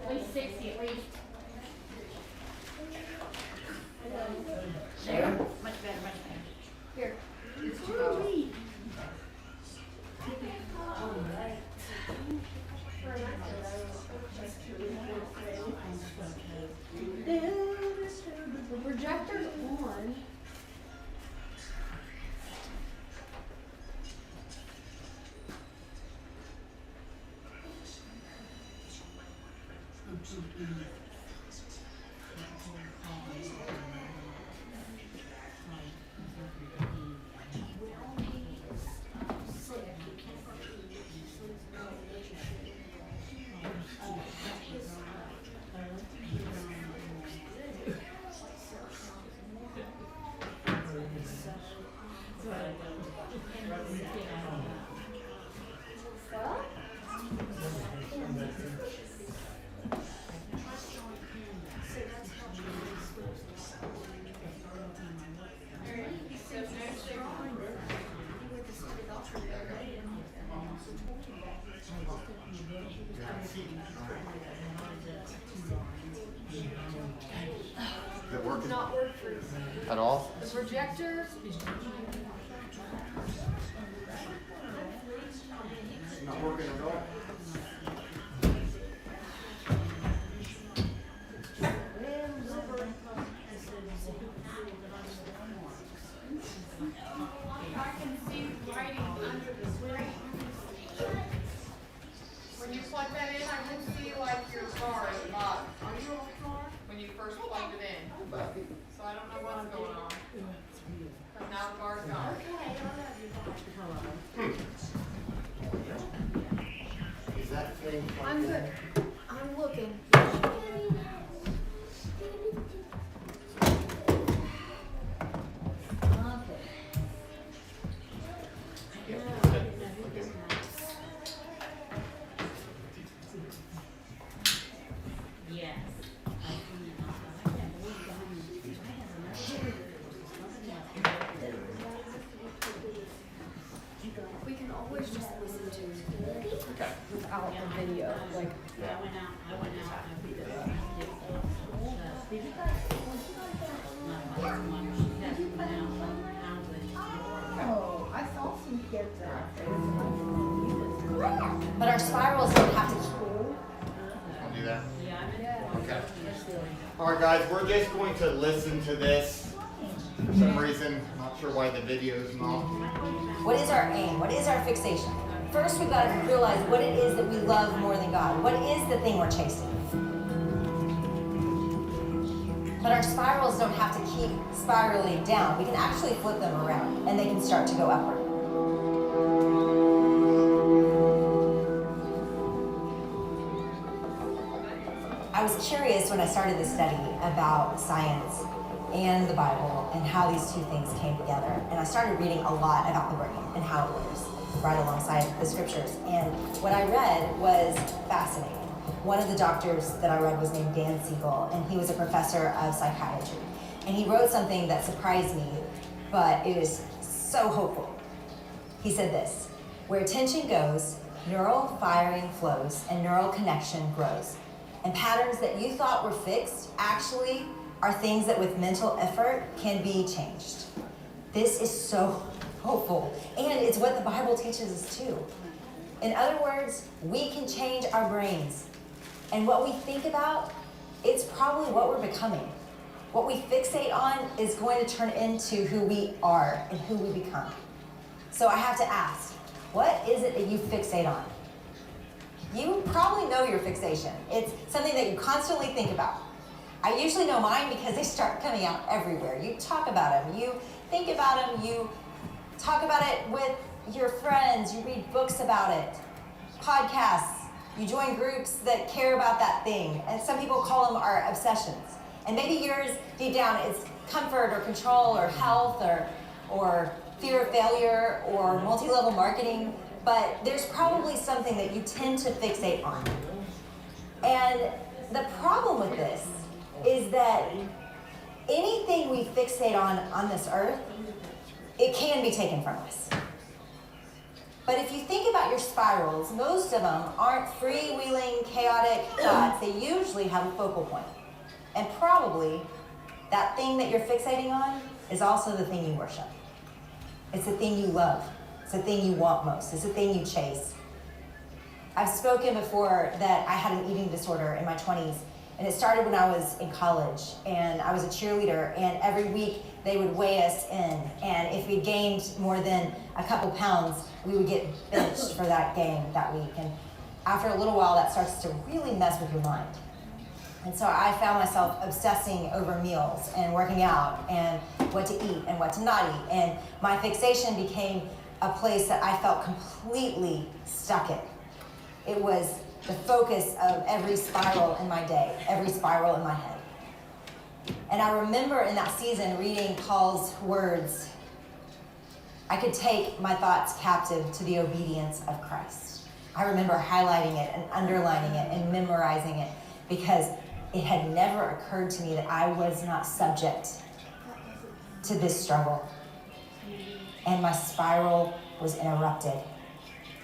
At least 60 at least. There. Much better, much better. Here. It's too low. The projector's on. Is it working Not work for at all? the projector. Not working at all? I can see writing under the screen. When you're plug that in, I can see like your car at the bottom. Are you on the car? When you first plugged it in. So I don't know what's going on. But now the bar's gone. Is that thing? I'm good. I'm looking. We can always just listen to it without the video. Like, Oh, I saw some kids out there. But our spirals don't have to I'll do that. yeah. Okay. All right, guys, we're just going to listen to this. For some reason, not sure why the video's not. What is our aim? What is our fixation? First, we've got to realize what it is that we love more than God. What is the thing we're chasing? But our spirals don't have to keep spiraling down. We can actually flip them around, and they can start to go upward. I was curious when I started this study about science and the Bible and how these two things came together. And I started reading a lot about the brain and how it works right alongside the scriptures. And what I read was fascinating. One of the doctors that I read was named Dan Siegel, and he was a professor of psychiatry. And he wrote something that surprised me, but it is so hopeful. He said this: where attention goes, neural firing flows and neural connection grows. And patterns that you thought were fixed actually are things that with mental effort can be changed. This is so hopeful. And it's what the Bible teaches us too. In other words, we can change our brains. And what we think about, it's probably what we're becoming. What we fixate on is going to turn into who we are and who we become. So I have to ask, what is it that you fixate on? You probably know your fixation. It's something that you constantly think about. I usually know mine because they start coming out everywhere. You talk about them, you think about them, you talk about it with your friends, you read books about it, podcasts, you join groups that care about that thing. And some people call them our obsessions. And maybe yours, deep down, is comfort or control or health or fear of failure or multi-level marketing. But there's probably something that you tend to fixate on. And the problem with this is that anything we fixate on this earth, it can be taken from us. But if you think about your spirals, most of them aren't freewheeling, chaotic thoughts. They usually have a focal point. And probably that thing that you're fixating on is also the thing you worship. It's the thing you love. It's the thing you want most. It's the thing you chase. I've spoken before that I had an eating disorder in my 20s, and it started when I was in college, and I was a cheerleader, and every week they would weigh us in, and if we gained more than a couple pounds, we would get benched for that game that week. And after a little while, that starts to really mess with your mind. And so I found myself obsessing over meals and working out and what to eat and what to not eat. And my fixation became a place that I felt completely stuck in. It was the focus of every spiral in my day, every spiral in my head. And I remember in that season reading Paul's words, I could take my thoughts captive to the obedience of Christ. I remember highlighting it and underlining it and memorizing it because it had never occurred to me that I was not subject to this struggle. And my spiral was interrupted.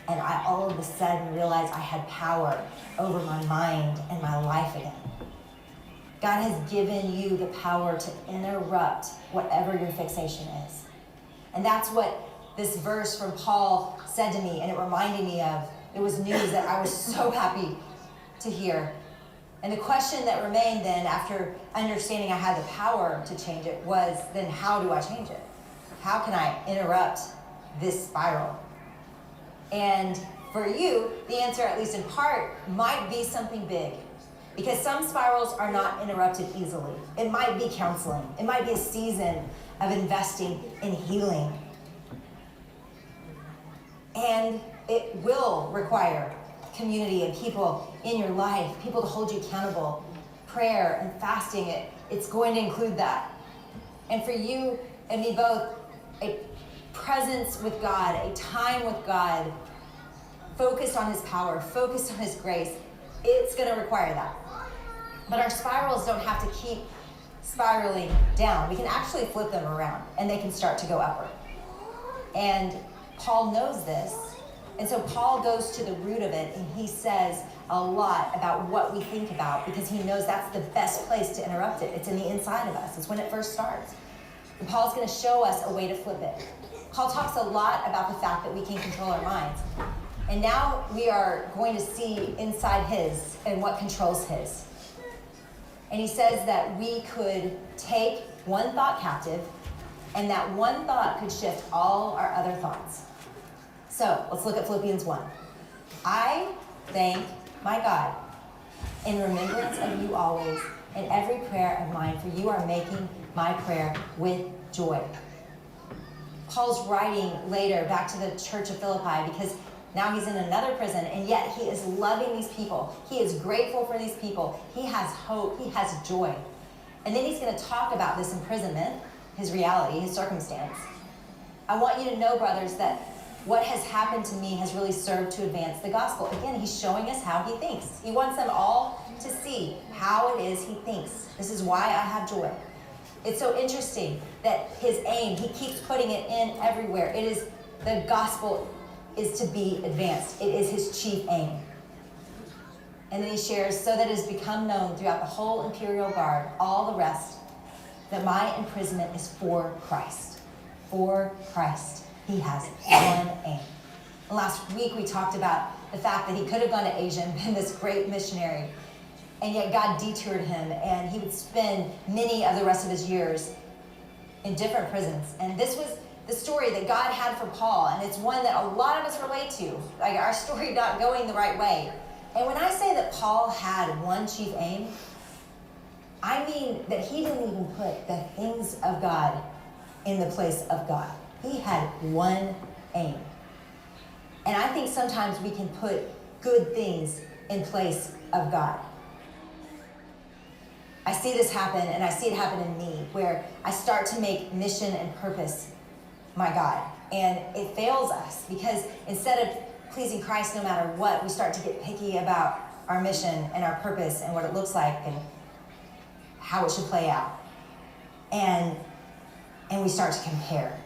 And I all of a sudden realized I had power over my mind and my life again. God has given you the power to interrupt whatever your fixation is. And that's what this verse from Paul said to me, and it reminded me of. It was news that I was so happy to hear. And the question that remained then, after understanding I had the power to change it, was then how do I change it? How can I interrupt this spiral? And For you, the answer, at least in part, might be something big. Because some spirals are not interrupted easily. It might be counseling. It might be a season of investing in healing. And it will require community and people in your life, people to hold you accountable. Prayer and fasting, it's going to include that. And for you and me both, a presence with God, a time with God, focused on his power, focused on his grace, it's going to require that. But our spirals don't have to keep spiraling down. We can actually flip them around and they can start to go upward. And Paul knows this. And so Paul goes to the root of it and he says a lot about what we think about because he knows that's the best place to interrupt it. It's in the inside of us. It's when it first starts. And Paul's going to show us a way to flip it. Paul talks a lot about the fact that we can control our minds. And now we are going to see inside his and what controls his. And he says that we could take one thought captive and that one thought could shift all our other thoughts. So let's look at Philippians 1. I thank my God in remembrance of you always in every prayer of mine, for you are making my prayer with joy. Paul's writing later back to the church of Philippi because now he's in another prison, and yet he is loving these people. He is grateful for these people. He has hope. He has joy. And then he's going to talk about this imprisonment, his reality, his circumstance. I want you to know, brothers, that what has happened to me has really served to advance the gospel. Again, he's showing us how he thinks. He wants them all to see how it is he thinks. This is why I have joy. It's so interesting that his aim, he keeps putting it in everywhere. It is the gospel is to be advanced. It is his chief aim. And then he shares, so that it has become known throughout the whole imperial guard, all the rest, that my imprisonment is for Christ. For Christ. He has one aim. And last week we talked about the fact that he could have gone to Asia and been this great missionary. And yet God detoured him, and he would spend many of the rest of his years in different prisons. And this was the story that God had for Paul, and it's one that a lot of us relate to, like our story not going the right way. And when I say that Paul had one chief aim, I mean that he didn't even put the things of God in the place of God. He had one aim. And I think sometimes we can put good things in place of God. I see this happen, and I see it happen in me, where I start to make mission and purpose my God. And it fails us because instead of pleasing Christ no matter what, we start to get picky about our mission and our purpose and what it looks like and how it should play out. And we start to compare.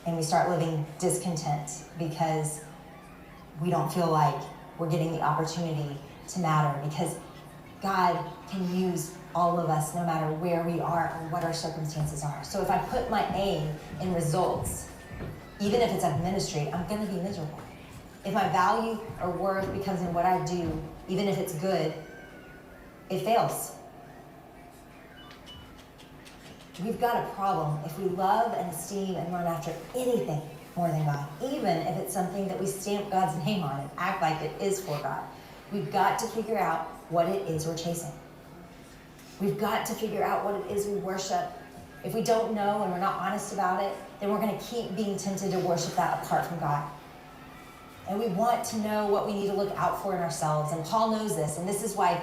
And we start living discontent because we don't feel like we're getting the opportunity to matter, because God can use all of us no matter where we are or what our circumstances are. So if I put my aim in results, even if it's of ministry, I'm going to be miserable. If my value or worth becomes in what I do, even if it's good, it fails. We've got a problem if we love and esteem and run after anything more than God, even if it's something that we stamp God's name on and act like it is for God. We've got to figure out what it is we're chasing. We've got to figure out what it is we worship. If we don't know and we're not honest about it, then we're going to keep being tempted to worship that apart from God. And we want to know what we need to look out for in ourselves. And Paul knows this, and this is why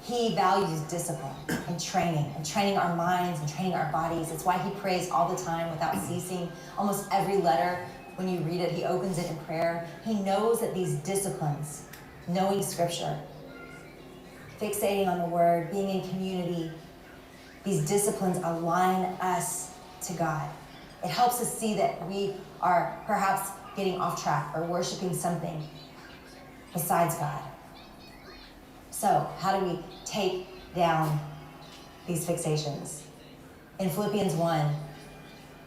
he values discipline and training our minds and training our bodies. It's why he prays all the time without ceasing. Almost every letter, when you read it, he opens it in prayer. He knows that these disciplines, knowing Scripture, fixating on the Word, being in community, these disciplines align us to God. It helps us see that we are perhaps getting off track or worshiping something besides God. So, how do we take down these fixations? In Philippians 1,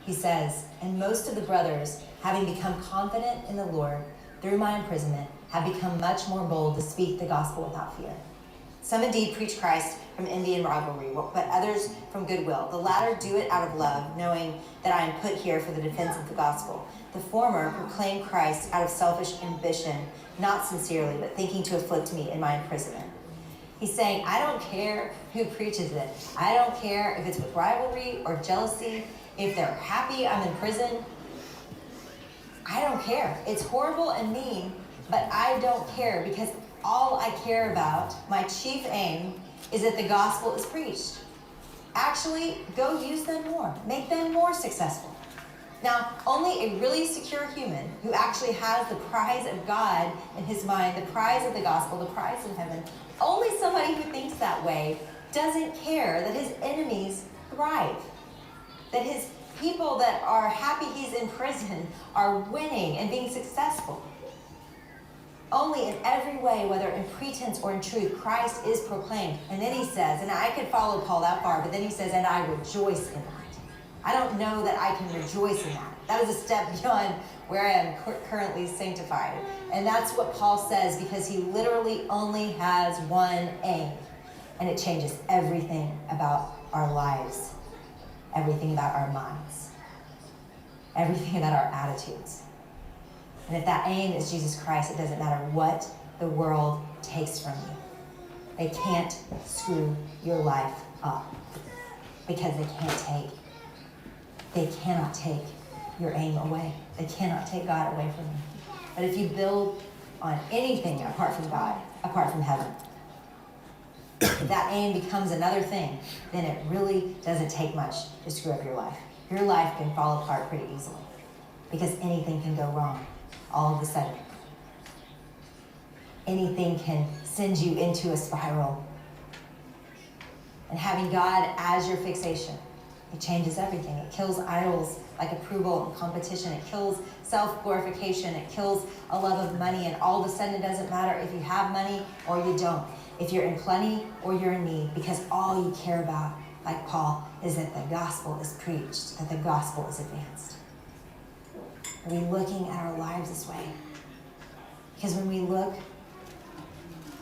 he says, and most of the brothers, having become confident in the Lord through my imprisonment, have become much more bold to speak the gospel without fear. Some indeed preach Christ from envy and rivalry, but others from goodwill. The latter do it out of love, knowing that I am put here for the defense of the gospel. The former proclaim Christ out of selfish ambition, not sincerely, but thinking to afflict me in my imprisonment. He's saying, I don't care who preaches it. I don't care if it's with rivalry or jealousy, if they're happy I'm in prison. I don't care. It's horrible and mean, but I don't care, because all I care about, my chief aim, is that the gospel is preached. Actually, go use them more. Make them more successful. Now, only a really secure human who actually has the prize of God in his mind, the prize of the gospel, the prize in heaven, only somebody who thinks that way doesn't care that his enemies thrive, that his people that are happy he's in prison are winning and being successful. Only in every way, whether in pretense or in truth, Christ is proclaimed. And then he says, and I could follow Paul that far, but then he says, and I rejoice in that. I don't know that I can rejoice in that. That is a step beyond where I am currently sanctified. And that's what Paul says, because he literally only has one aim. And it changes everything about our lives, everything about our minds, everything about our attitudes. And if that aim is Jesus Christ, it doesn't matter what the world takes from you. They can't screw your life up, because they cannot take your aim away. They cannot take God away from you. But if you build on anything apart from God, apart from heaven, if that aim becomes another thing, then it really doesn't take much to screw up your life. Your life can fall apart pretty easily, because anything can go wrong all of a sudden. Anything can send you into a spiral. And having God as your fixation, it changes everything. It kills idols like approval and competition. It kills self-glorification. It kills a love of money. And all of a sudden, it doesn't matter if you have money or you don't, if you're in plenty or you're in need, because all you care about, like Paul, is that the gospel is preached, that the gospel is advanced. Are we looking at our lives this way? Because when we look,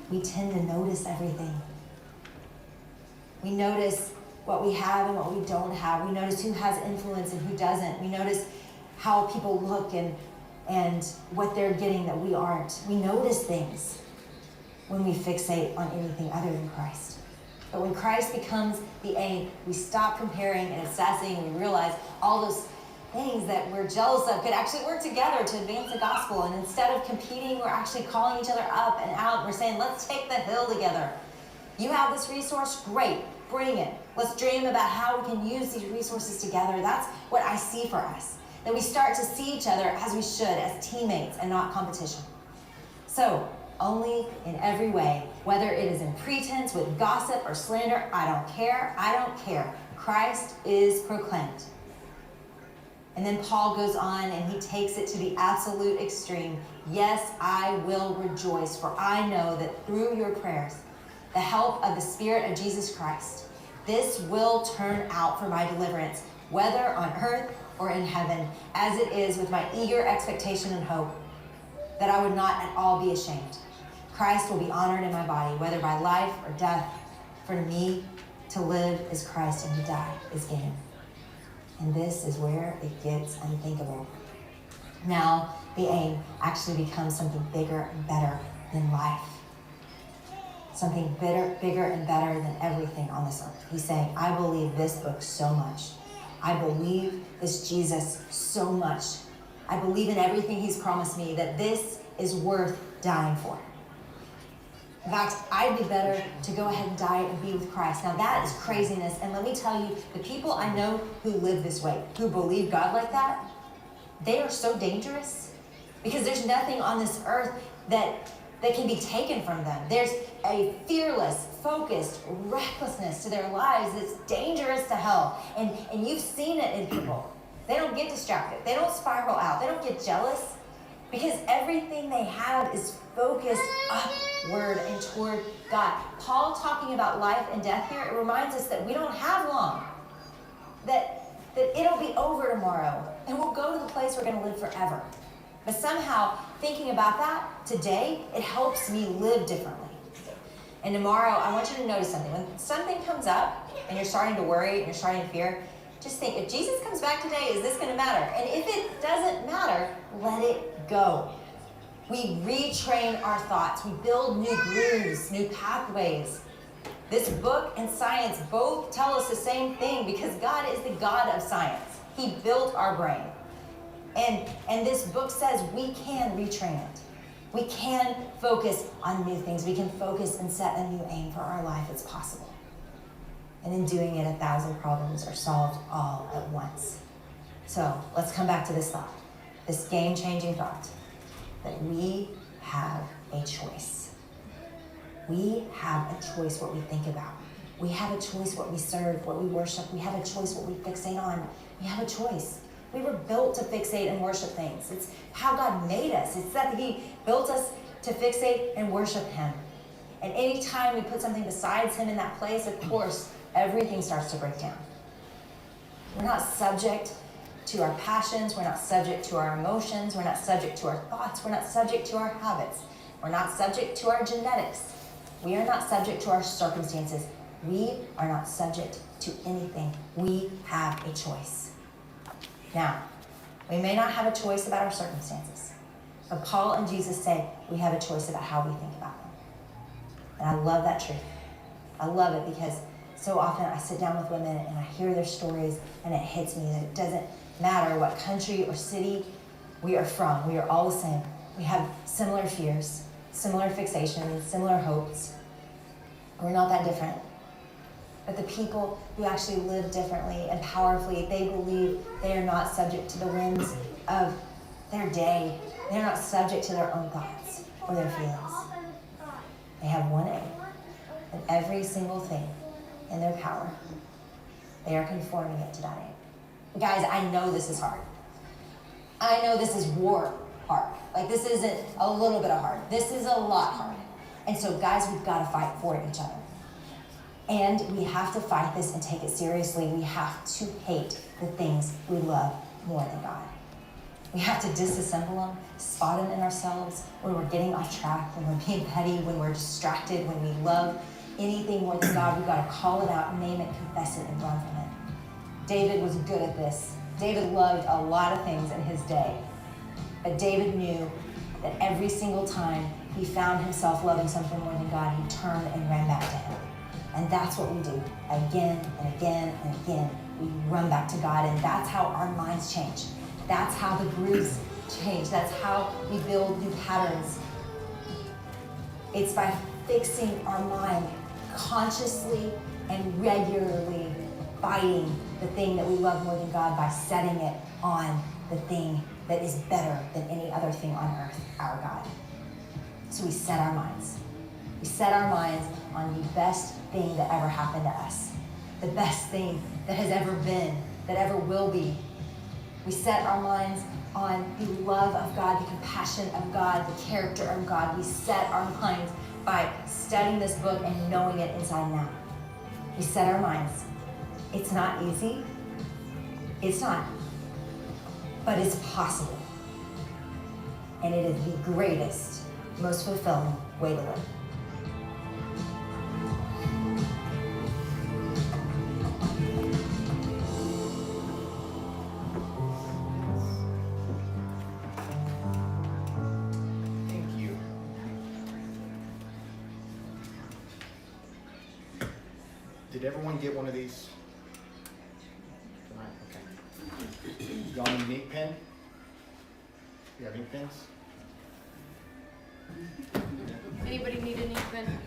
we tend to notice everything. We notice what we have and what we don't have. We notice who has influence and who doesn't. We notice how people look and what they're getting that we aren't. We notice things when we fixate on anything other than Christ. But when Christ becomes the aim, we stop comparing and assessing, and we realize all those things that we're jealous of could actually work together to advance the gospel. And instead of competing, we're actually calling each other up and out. We're saying, let's take the hill together. You have this resource? Great. Bring it. Let's dream about how we can use these resources together. That's what I see for us. That we start to see each other as we should, as teammates and not competition. So, only in every way, whether it is in pretense, with gossip or slander, I don't care. I don't care. Christ is proclaimed. And then Paul goes on and he takes it to the absolute extreme. Yes, I will rejoice, for I know that through your prayers, the help of the Spirit of Jesus Christ, this will turn out for my deliverance, whether on earth or in heaven, as it is with my eager expectation and hope, that I would not at all be ashamed. Christ will be honored in my body, whether by life or death. For to me, to live is Christ, and to die is gain. And this is where it gets unthinkable. Now, the aim actually becomes something bigger and better than life. Something bigger and better than everything on this earth. He's saying, I believe this book so much. I believe this Jesus so much. I believe in everything he's promised me, that this is worth dying for. In fact, I'd be better to go ahead and die and be with Christ. Now that is craziness. And let me tell you, the people I know who live this way, who believe God like that, they are so dangerous, because there's nothing on this earth that can be taken from them. There's a fearless, focused recklessness to their lives that's dangerous to hell. And you've seen it in people. They don't get distracted. They don't spiral out. They don't get jealous, because everything they have is focused upward and toward God. Paul talking about life and death here, it reminds us that we don't have long. That it'll be over tomorrow, and we'll go to the place we're going to live forever. But somehow, thinking about that today, it helps me live differently. And tomorrow, I want you to notice something. When something comes up and you're starting to worry and you're starting to fear, Just think, if Jesus comes back today, is this going to matter? And if it doesn't matter, let it go. We retrain our thoughts. We build new grooves, new pathways. This book and science both tell us the same thing because God is the God of science. He built our brain. And this book says we can retrain it. We can focus on new things. We can focus and set a new aim for our life. It's possible. And in doing it, 1,000 problems are solved all at once. So let's come back to this thought, this game-changing thought, that we have a choice. We have a choice what we think about. We have a choice what we serve, what we worship. We have a choice what we fixate on. We have a choice. We were built to fixate and worship things. It's how God made us. It's that He built us to fixate and worship Him. And anytime we put something besides Him in that place, of course, everything starts to break down. We're not subject to our passions. We're not subject to our emotions. We're not subject to our thoughts. We're not subject to our habits. We're not subject to our genetics. We are not subject to our circumstances. We are not subject to anything. We have a choice. Now, we may not have a choice about our circumstances, but Paul and Jesus say we have a choice about how we think about them. And I love that truth. I love it because so often I sit down with women and I hear their stories and it hits me that it doesn't matter what country or city we are from. We are all the same. We have similar fears, similar fixations, similar hopes. We're not that different. But the people who actually live differently and powerfully, they believe they are not subject to the whims of their day. They're not subject to their own thoughts or their feelings. They have one aim, and every single thing in their power, they are conforming it to that aim. Guys, I know this is hard. I know this is war hard. Like, this isn't a little bit of hard. This is a lot hard. And so, guys, we've got to fight for each other. And we have to fight this and take it seriously. We have to hate the things we love more than God. We have to disassemble them, spot them in ourselves when we're getting off track, when we're being petty, when we're distracted, when we love anything more than God. We've got to call it out, name it, confess it, and run from it. David was good at this. David loved a lot of things in his day. But David knew that every single time he found himself loving something more than God, he turned and ran back to Him. And that's what we do again and again and again. We run back to God, and that's how our minds change. That's how the grooves change. That's how we build new patterns. It's by fixing our mind consciously and regularly, fighting the thing that we love more than God by setting it on the thing that is better than any other thing on earth, our God. So we set our minds. We set our minds on the best thing that ever happened to us, the best thing that has ever been, that ever will be. We set our minds on the love of God, the compassion of God, the character of God. We set our minds by studying this book and knowing it inside and out. We set our minds. It's not easy. It's not. But it's possible. And it is the greatest, most fulfilling way to live. Did everyone get one of these? Okay. Y'all need an ink pen? You have ink pens? Anybody need an ink pen?